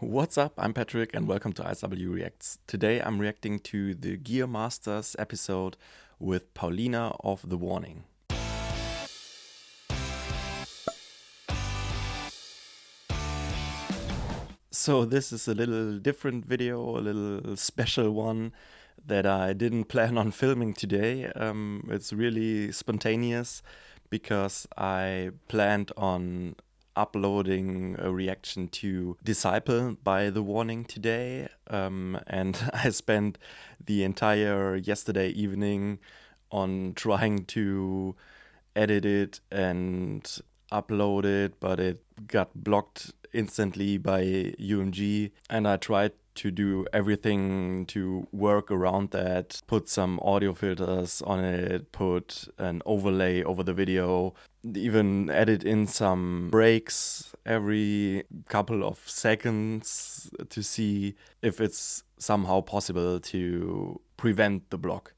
What's up? I'm Patrick and welcome to ISW Reacts. Today I'm reacting to the Gear Masters episode with Paulina of The Warning. So this is a little different video, a little special one that I didn't plan on filming today. It's really spontaneous because I planned on uploading a reaction to Disciple by The Warning today, and I spent the entire yesterday evening on trying to edit it and upload it, but it got blocked instantly by UrhG, and I tried to do everything to work around that, put some audio filters on it, put an overlay over the video, even edit in some breaks every couple of seconds to see if it's somehow possible to prevent the block.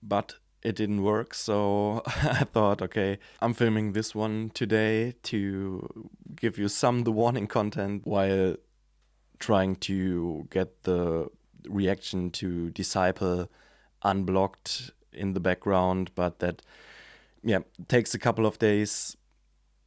But it didn't work, so I thought, okay, I'm filming this one today to give you some The Warning content while trying to get the reaction to Disciple unblocked in the background, but that takes a couple of days.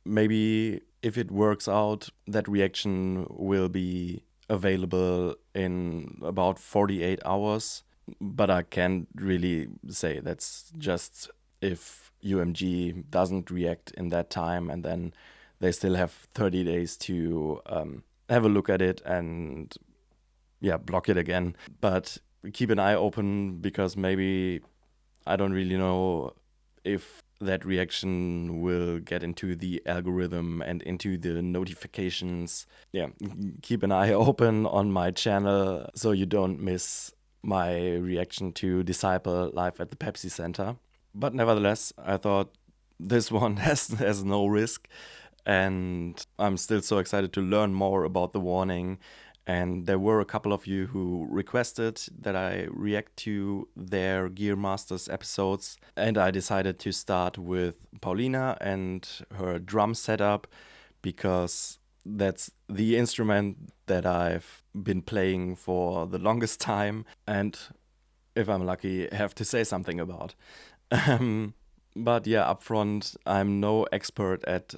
Maybe if it works out, that reaction will be available in about 48 hours. But I can't really say. That's just if UrhG doesn't react in that time, and then they still have 30 days to have a look at it and block it again. But keep an eye open, because maybe I don't really know if that reaction will get into the algorithm and into the notifications. Keep an eye open on my channel so you don't miss my reaction to Disciple live at the Pepsi Center. But nevertheless, I thought this one has no risk, and I'm still so excited to learn more about The Warning. And there were a couple of you who requested that I react to their Gear Masters episodes, and I decided to start with Paulina and her drum setup, because that's the instrument that I've been playing for the longest time, and if I'm lucky, have to say something about. But up front, I'm no expert at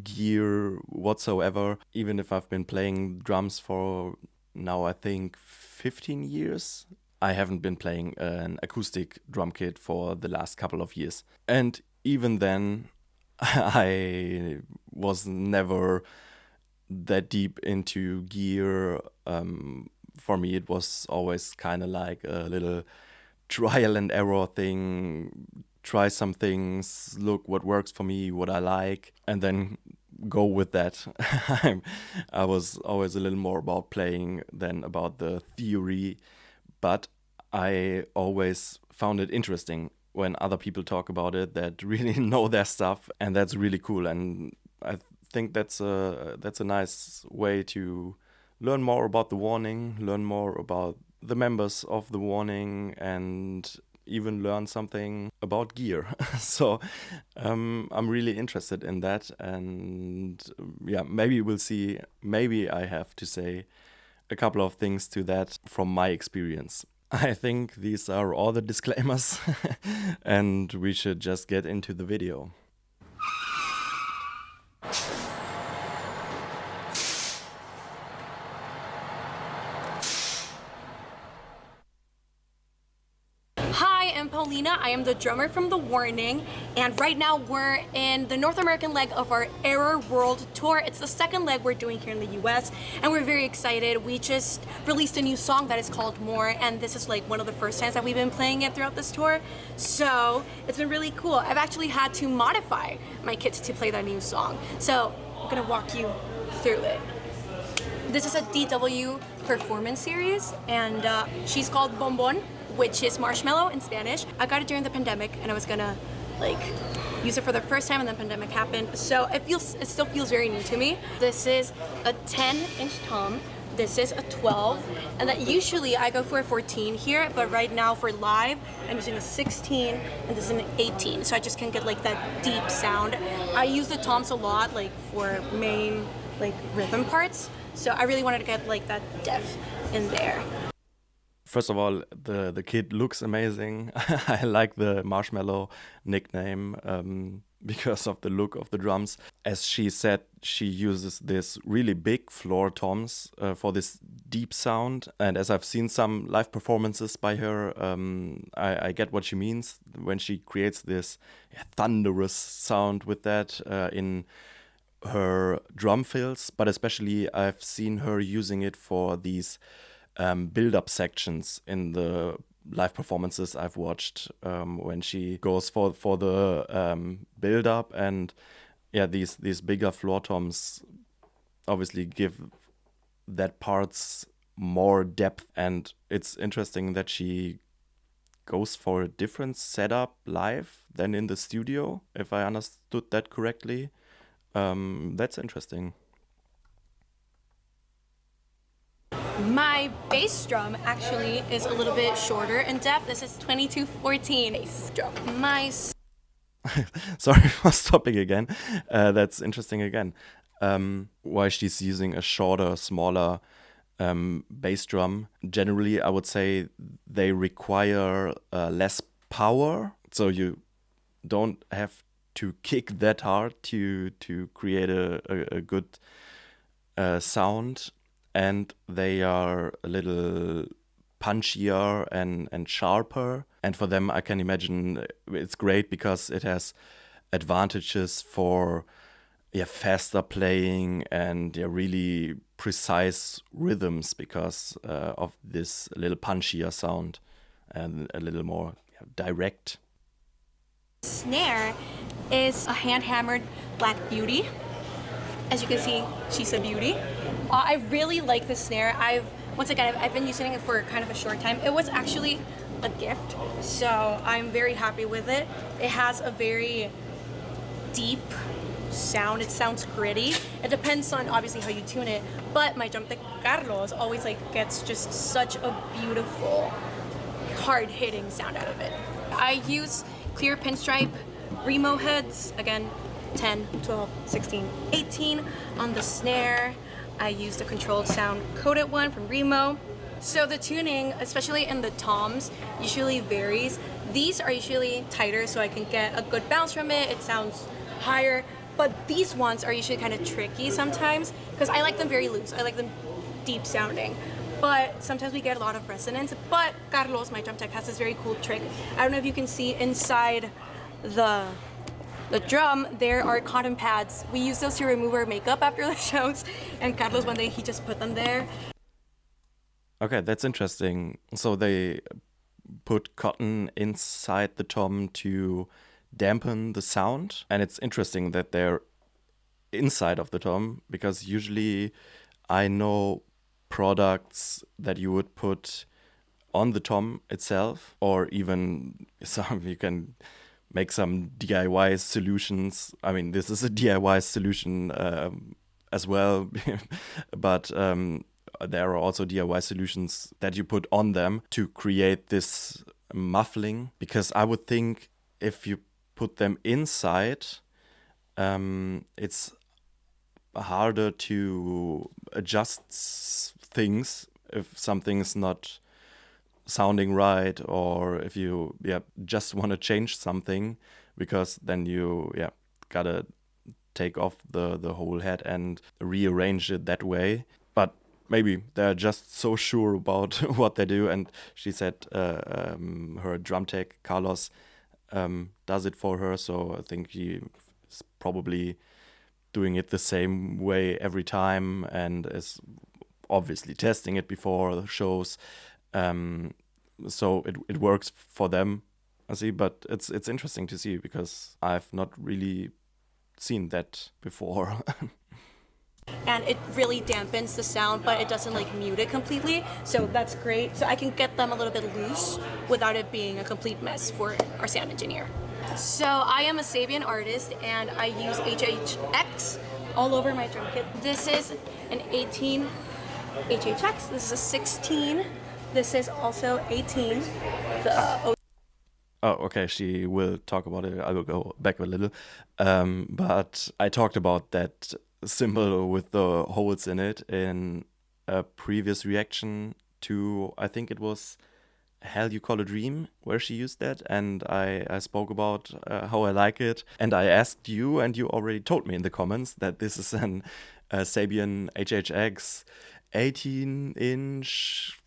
gear whatsoever, even if I've been playing drums for now, I think 15 years. I haven't been playing an acoustic drum kit for the last couple of years. And even then, I was never that deep into gear. For me, it was always kind of like a little trial and error thing. Try some things, look what works for me, what I like, and then go with that. I was always a little more about playing than about the theory, but I always found it interesting when other people talk about it that really know their stuff, and that's really cool. And I think that's a nice way to learn more about The Warning, learn more about the members of The Warning, and even learn something about gear. So I'm really interested in that, and maybe we'll see. Maybe I have to say a couple of things to that from my experience. I think these are all the disclaimers and we should just get into the video. I'm Paulina. I am the drummer from The Warning, and right now we're in the North American leg of our Error World Tour. It's the second leg we're doing here in the US, and we're very excited. We just released a new song that is called More, and this is like one of the first times that we've been playing it throughout this tour, so it's been really cool. I've actually had to modify my kit to play that new song, so I'm gonna walk you through it. This is a DW performance series, and she's called Bonbon, which is marshmallow in Spanish. I got it during the pandemic, and I was gonna use it for the first time, and then the pandemic happened. So it still feels very new to me. This is a 10-inch tom. This is a 12, and that usually I go for a 14 here, but right now for live, I'm using a 16, and this is an 18. So I just can get that deep sound. I use the toms a lot, for main rhythm parts. So I really wanted to get like that depth in there. First of all, the kid looks amazing. I like the Marshmallow nickname because of the look of the drums. As she said, she uses this really big floor toms for this deep sound. And as I've seen some live performances by her, I get what she means when she creates this thunderous sound with that in her drum fills. But especially I've seen her using it for these build-up sections in the live performances I've watched, when she goes for the build-up, and these bigger floor toms obviously give that parts more depth. And it's interesting that she goes for a different setup live than in the studio, if I understood that correctly. That's interesting. My bass drum actually is a little bit shorter in depth. This is 2214 bass drum. Sorry for stopping again. That's interesting again. Why she's using a shorter, smaller bass drum. Generally, I would say they require less power, so you don't have to kick that hard to create a good sound. And they are a little punchier and sharper. And for them, I can imagine it's great because it has advantages for faster playing and really precise rhythms because of this little punchier sound and a little more direct. Snare is a hand-hammered Black Beauty. As you can see, she's a beauty. I really like the snare. I've been using it for kind of a short time. It was actually a gift, so I'm very happy with it. It has a very deep sound. It sounds gritty. It depends on obviously how you tune it, but my drum tech Carlos always gets just such a beautiful, hard-hitting sound out of it. I use clear pinstripe Remo heads, again 10, 12, 16, 18 on the snare. I use the controlled sound coated one from Remo. So the tuning, especially in the toms, usually varies. These are usually tighter so I can get a good bounce from it. It sounds higher, but these ones are usually kind of tricky sometimes because I like them very loose. I like them deep sounding. But sometimes we get a lot of resonance. But Carlos, my drum tech, has this very cool trick. I don't know if you can see inside the drum, there are cotton pads. We use those to remove our makeup after the shows, and Carlos one day he just put them there. Okay, that's interesting. So they put cotton inside the tom to dampen the sound, and it's interesting that they're inside of the tom because usually I know products that you would put on the tom itself, or even some you can make some DIY solutions. I mean, this is a DIY solution as well, but there are also DIY solutions that you put on them to create this muffling. Because I would think if you put them inside, it's harder to adjust things if something's not sounding right, or if you just want to change something, because then you gotta take off the whole head and rearrange it that way. But maybe they're just so sure about what they do, and she said her drum tech Carlos does it for her, so I think he is probably doing it the same way every time and is obviously testing it before the shows. So it works for them, I see, but it's interesting to see because I've not really seen that before. And it really dampens the sound, but it doesn't mute it completely, so that's great. So I can get them a little bit loose without it being a complete mess for our sound engineer. So I am a Sabian artist and I use HHX all over my drum kit. This is an 18 HHX, this is a 16, this is also 18. Oh, okay, she will talk about it. I will go back a little. But I talked about that cymbal with the holes in it in a previous reaction to, I think it was Hell You Call a Dream, where she used that, and I spoke about how I like it, and I asked you, and you already told me in the comments that this is an Sabian HHX 18-inch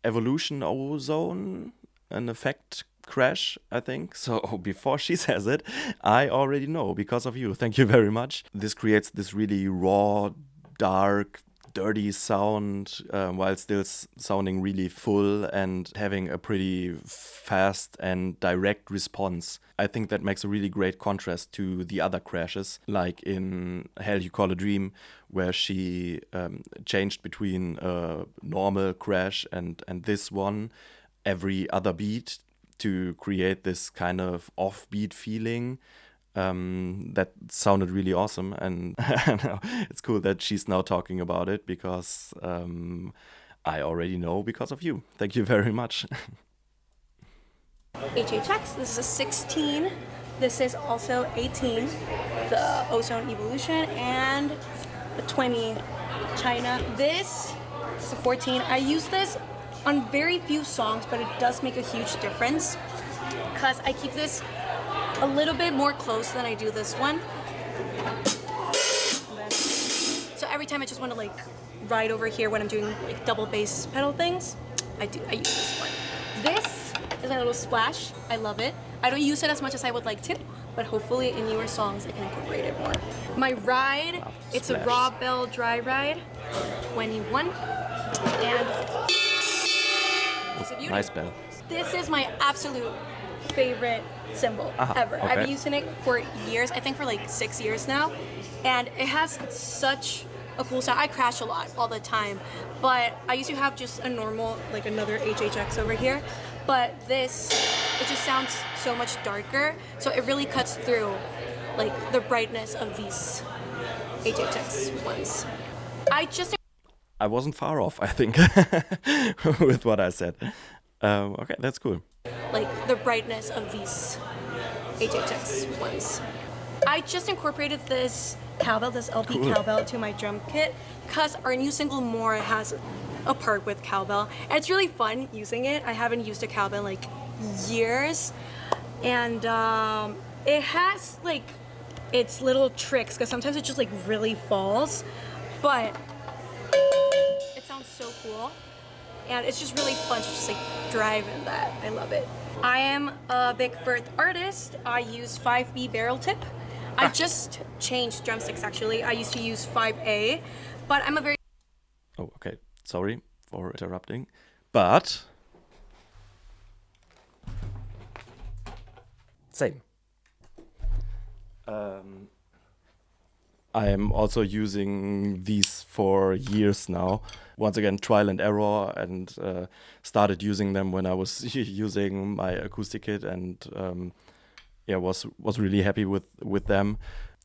evolution ozone, an effect crash, I think. So before she says it, I already know because of you. Thank you very much. This creates this really raw, dark, dirty sound while still sounding really full and having a pretty fast and direct response. I think that makes a really great contrast to the other crashes, like in Hell You Call a Dream, where she changed between a normal crash and this one every other beat to create this kind of offbeat feeling. That sounded really awesome, and it's cool that she's now talking about it because I already know because of you. Thank you very much. HHX, this is a 16. This is also 18, the ozone evolution, and a 20 China. This is a 14. I use this on very few songs, but it does make a huge difference because I keep this a little bit more close than I do this one. So every time I just want to like ride over here when I'm doing like double bass pedal things, I use this one. This is a little splash. I love it. I don't use it as much as I would like to, but hopefully in newer songs I can incorporate it more. My ride, it's a raw bell dry ride, 21, and it's a beauty. Nice bell. This is my absolute favorite cymbal ever. Okay. I've been using it for years, I think for like 6 years now, and it has such a cool sound. I crash a lot all the time, but I used to have just a normal, like another HHX over here, but this, it just sounds so much darker, so it really cuts through like the brightness of these HHX ones. I wasn't far off, I think, with what I said. Okay, that's cool. Like the brightness of these HHX ones. I just incorporated this cowbell, this LP cowbell to my drum kit because our new single More has a part with cowbell. And it's really fun using it. I haven't used a cowbell in like years. And it has like its little tricks because sometimes it just like really falls. But it sounds so cool. And it's just really fun to just like drive in that. I love it. I am a big Firth artist. I use 5B barrel tip. I just changed drumsticks actually. I used to use 5A, but I'm a very... Oh, okay. Sorry for interrupting. But... Same. I am also using these for years now. Once again, trial and error, and started using them when I was using my acoustic kit, and yeah, was really happy with them.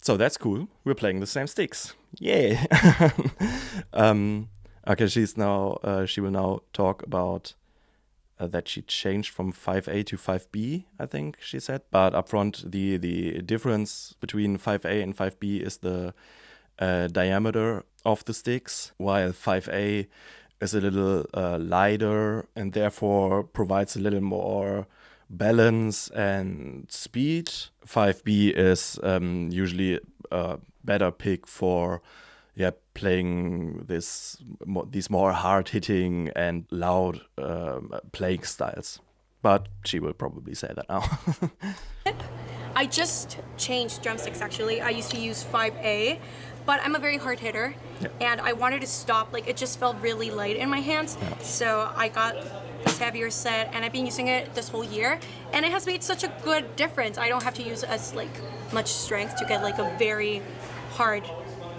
So that's cool. We're playing the same sticks. Yay! Okay, she will now talk about that she changed from 5A to 5B, I think she said. But up front, the difference between 5A and 5B is the diameter of the sticks, while 5A is a little lighter and therefore provides a little more balance and speed. 5B is usually a better pick for playing these more hard-hitting and loud playing styles. But she will probably say that now. I just changed drumsticks actually. I used to use 5A, but I'm a very hard hitter, and I wanted to stop. Like, it just felt really light in my hands, so I got this heavier set, and I've been using it this whole year, and it has made such a good difference. I don't have to use as like much strength to get like a very hard,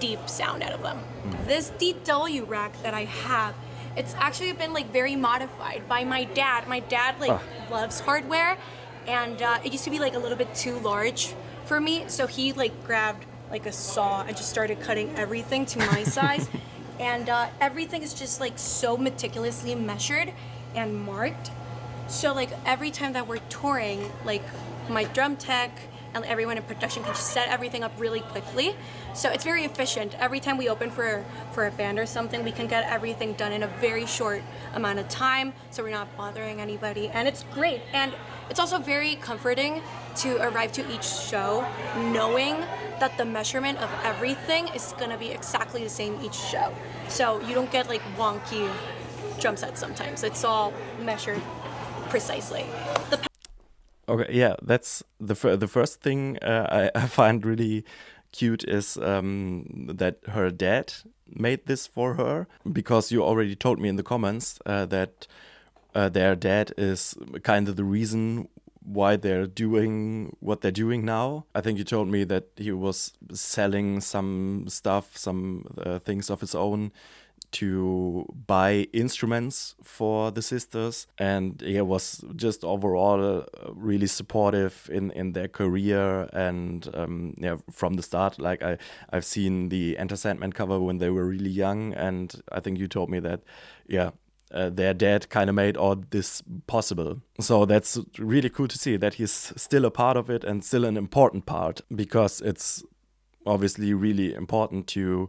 deep sound out of them. This DW rack that I have, it's actually been like very modified by my dad. My dad like loves hardware, and it used to be like a little bit too large for me, so he like grabbed like a saw and just started cutting everything to my size, and everything is just like so meticulously measured and marked. So like every time that we're touring, like my drum tech and everyone in production can just set everything up really quickly. So it's very efficient. Every time we open for a band or something, we can get everything done in a very short amount of time, so we're not bothering anybody, and it's great. And it's also very comforting to arrive to each show knowing that the measurement of everything is gonna be exactly the same each show. So you don't get like wonky drum sets sometimes. It's all measured precisely. Okay, yeah, that's the first thing I find really cute is that her dad made this for her, because you already told me in the comments that their dad is kind of the reason why they're doing what they're doing now. I think you told me that he was selling some stuff, some things of his own to buy instruments for the sisters, and he was just overall really supportive in their career. And yeah, from the start, like I've seen the Enter Sandman cover when they were really young, and I think you told me that their dad kind of made all this possible. So that's really cool to see that he's still a part of it, and still an important part, because it's obviously really important to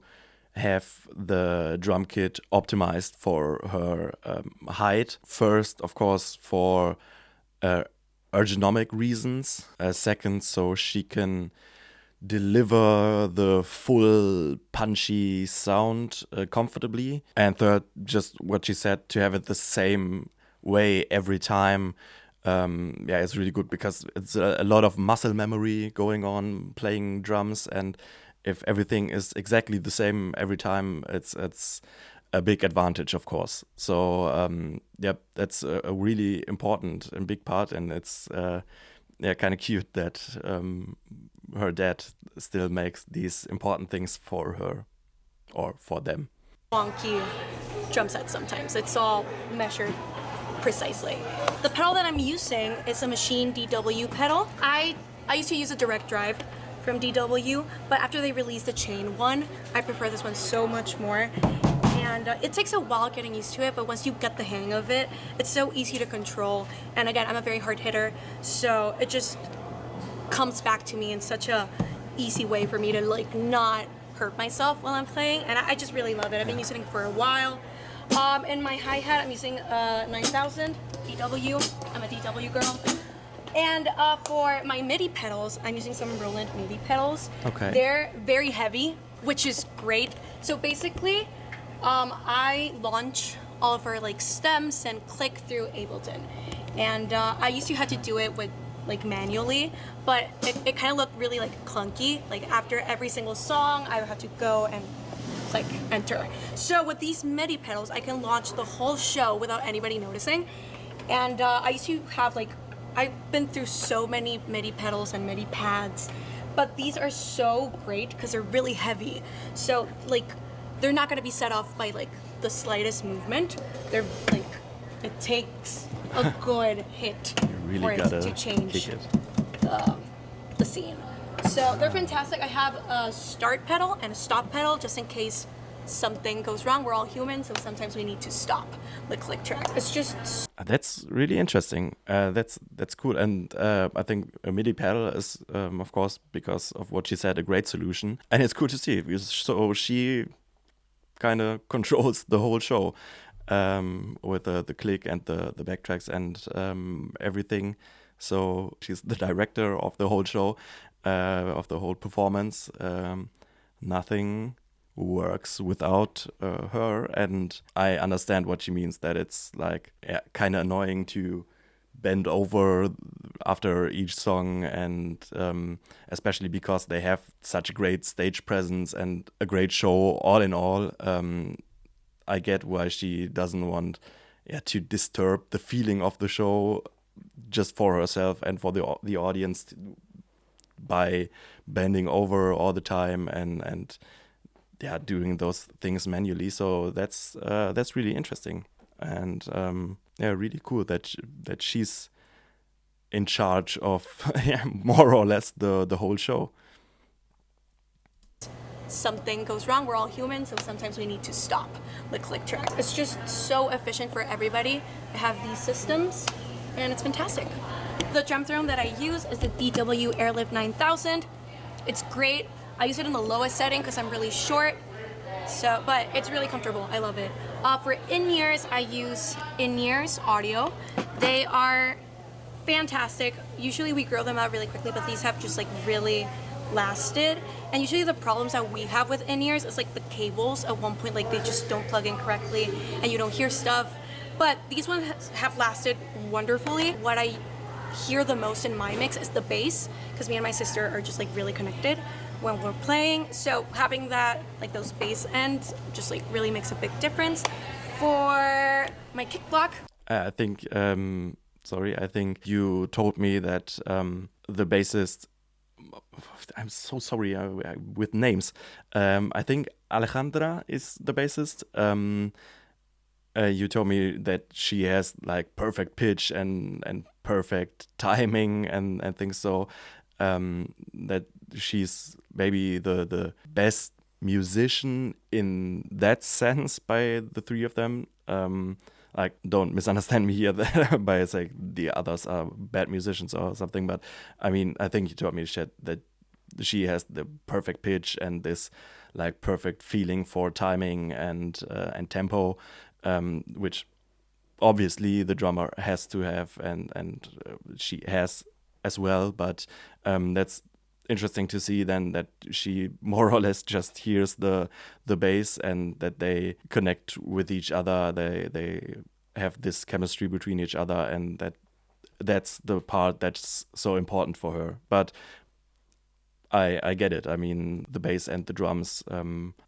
have the drum kit optimized for her height. First, of course, for ergonomic reasons. Second, so she can deliver the full punchy sound comfortably. And third, just what she said, to have it the same way every time. Yeah, it's really good, because it's a lot of muscle memory going on playing drums, and if everything is exactly the same every time, it's a big advantage, of course. So yeah, that's a really important and big part, and it's yeah, kind of cute that her dad still makes these important things for her, or for them. Wonky drum set sometimes. It's all measured precisely. The pedal that I'm using is a Machine DW pedal. I used to use a direct drive from DW, but after they released the chain one, I prefer this one so much more. And it takes a while getting used to it, but once you get the hang of it, it's so easy to control. And again, I'm a very hard hitter, so it just comes back to me in such a easy way for me to like not hurt myself while I'm playing, and I just really love it. I've been using it for a while. In my hi-hat, I'm using 9000 DW. I'm a DW girl. And for my MIDI pedals, I'm using some Roland MIDI pedals. Okay. They're very heavy, which is great. So basically, I launch all of our like stems and click through Ableton. And I used to have to do it with like manually, but it kind of looked really like clunky. Like after every single song, I would have to go and like enter. So with these MIDI pedals, I can launch the whole show without anybody noticing. And I used to have like, I've been through so many MIDI pedals and MIDI pads, but these are so great because they're really heavy. So like, they're not gonna be set off by like the slightest movement. They're like, it takes a good hit for it to change the scene. So they're fantastic. I have a start pedal and a stop pedal just in case something goes wrong. We're all human, so sometimes we need to stop the click track. It's just... That's really interesting. That's cool. And I think a MIDI pedal is, of course, because of what she said, a great solution. And it's cool to see. So she kind of controls the whole show with the click and the backtracks and everything. So she's the director of the whole show, of the whole performance. Nothing works without her, and I understand what she means, that it's like kind of annoying to bend over after each song, and especially because they have such a great stage presence and a great show all in all. I get why she doesn't want to disturb the feeling of the show just for herself and for the audience by bending over all the time and doing those things manually. So that's really interesting, and really cool that she's in charge of more or less the whole show. Something goes wrong, we're all human, so sometimes we need to stop the click track. It's just so efficient for everybody to have these systems, and it's fantastic. The drum throne that I use is the DW Airlift 9000. It's great. I use it in the lowest setting because I'm really short. But it's really comfortable. I love it. For in-ears, I use in-ears audio. They are fantastic. Usually we grow them out really quickly, but these have just like really lasted. And usually the problems that we have with in-ears is like the cables at one point, like they just don't plug in correctly and you don't hear stuff. But these ones have lasted wonderfully. What I hear the most in my mix is the bass, because me and my sister are just like really connected when we're playing. So having that, like those bass ends, just like really makes a big difference. For my kick block, I think, I think you told me that the bassist, I'm so sorry with names. I think Alejandra is the bassist. You told me that she has like perfect pitch and perfect timing and things. So that she's maybe the best musician in that sense by the three of them. Like, don't misunderstand me here by saying the others are bad musicians or something. But I mean, I think you told me that she has the perfect pitch and this like perfect feeling for timing and tempo, which obviously the drummer has to have and she has as well. But that's interesting to see then that she more or less just hears the bass and that they connect with each other. They have this chemistry between each other, and that's the part that's so important for her. But I get it. I mean, the bass and the drums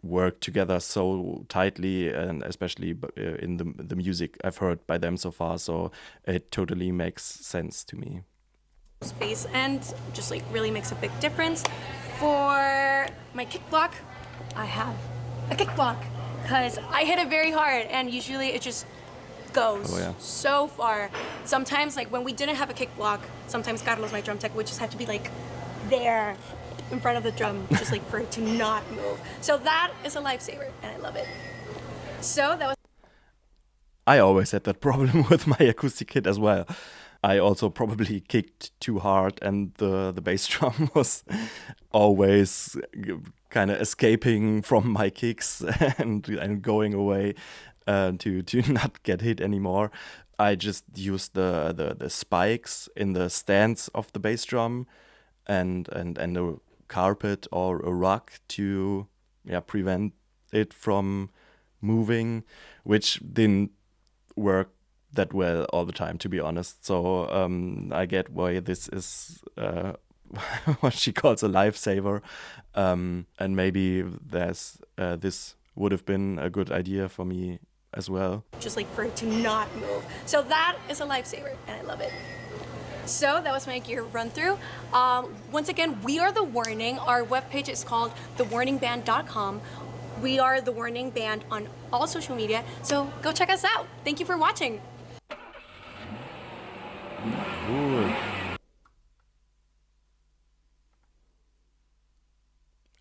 work together so tightly, and especially in the music I've heard by them so far. So it totally makes sense to me. bass end just like really makes a big difference. For my kick block, I have a kick block because I hit it very hard, and usually it just goes so far. Sometimes, like when we didn't have a kick block, sometimes Carlos, my drum tech, would just have to be like there in front of the drum, just like for it to not move. So that is a lifesaver, and I love it. So that was. I always had that problem with my acoustic kit as well. I also probably kicked too hard, and the bass drum was always kind of escaping from my kicks and going away to not get hit anymore. I just used the spikes in the stands of the bass drum and a carpet or a rug to prevent it from moving, which didn't work that well all the time, to be honest. So I get why this is what she calls a lifesaver, and maybe there's this would have been a good idea for me as well. Just like for it to not move. So that is a lifesaver, and I love it. So that was my gear run through. Once again, we are The Warning. Our webpage is called thewarningband.com. We are The Warning Band on all social media, so go check us out. Thank you for watching. Cool.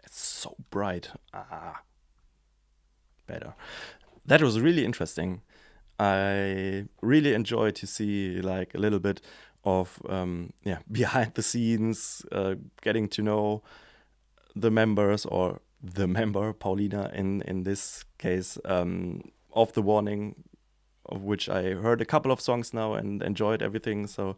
It's so bright. Better. That was really interesting. I really enjoyed to see like a little bit of behind the scenes, getting to know the members, or the member Paulina in this case, of The Warning, of which I heard a couple of songs now and enjoyed everything. So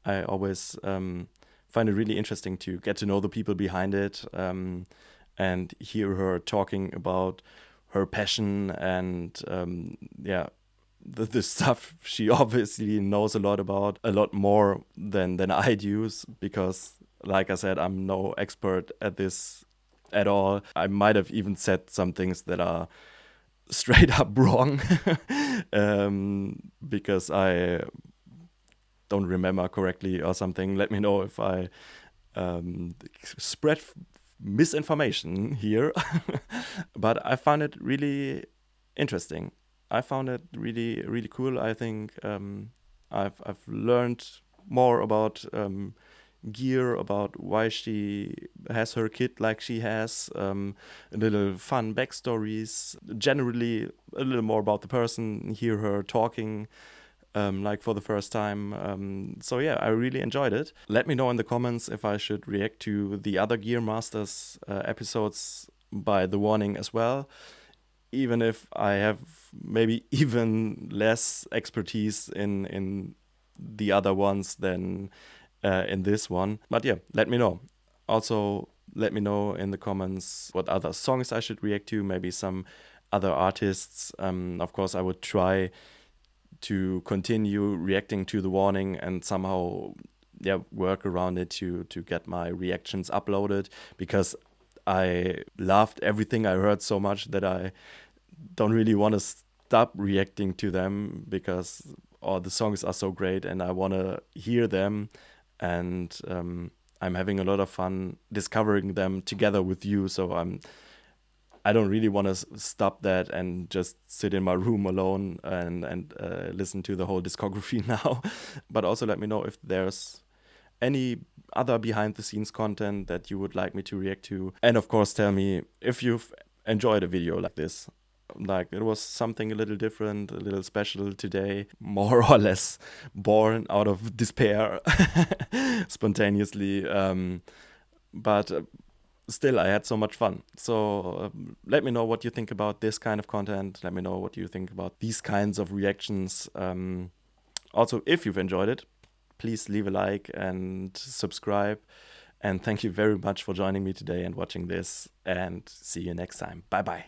I always find it really interesting to get to know the people behind it, and hear her talking about her passion and the stuff she obviously knows a lot about, a lot more than I do, because like I said, I'm no expert at this at all. I might have even said some things that are straight up wrong because I don't remember correctly or something. Let me know if I spread misinformation here. But I found it really interesting. I found it really, really cool. I think I've learned more about gear, about why she has her kit like she has, a little fun backstories, generally a little more about the person, hear her talking like for the first time. So yeah, I really enjoyed it. Let me know in the comments if I should react to the other Gear Masters episodes by the warning as well, even if I have maybe even less expertise in the other ones than in this one. But yeah, let me know. Also, let me know in the comments what other songs I should react to, maybe some other artists. Of course, I would try to continue reacting to the warning and somehow work around it to get my reactions uploaded, because I loved everything I heard so much that I don't really want to stop reacting to them, because all the songs are so great and I want to hear them, and I'm having a lot of fun discovering them together with you. So I don't really want to stop that and just sit in my room alone and listen to the whole discography now. But also let me know if there's any other behind the scenes content that you would like me to react to. And of course, tell me if you've enjoyed a video like this. Like, it was something a little different, a little special today, more or less born out of despair spontaneously. But still, I had so much fun. So let me know what you think about this kind of content. Let me know what you think about these kinds of reactions. Also, if you've enjoyed it, please leave a like and subscribe. And thank you very much for joining me today and watching this. And see you next time. Bye bye.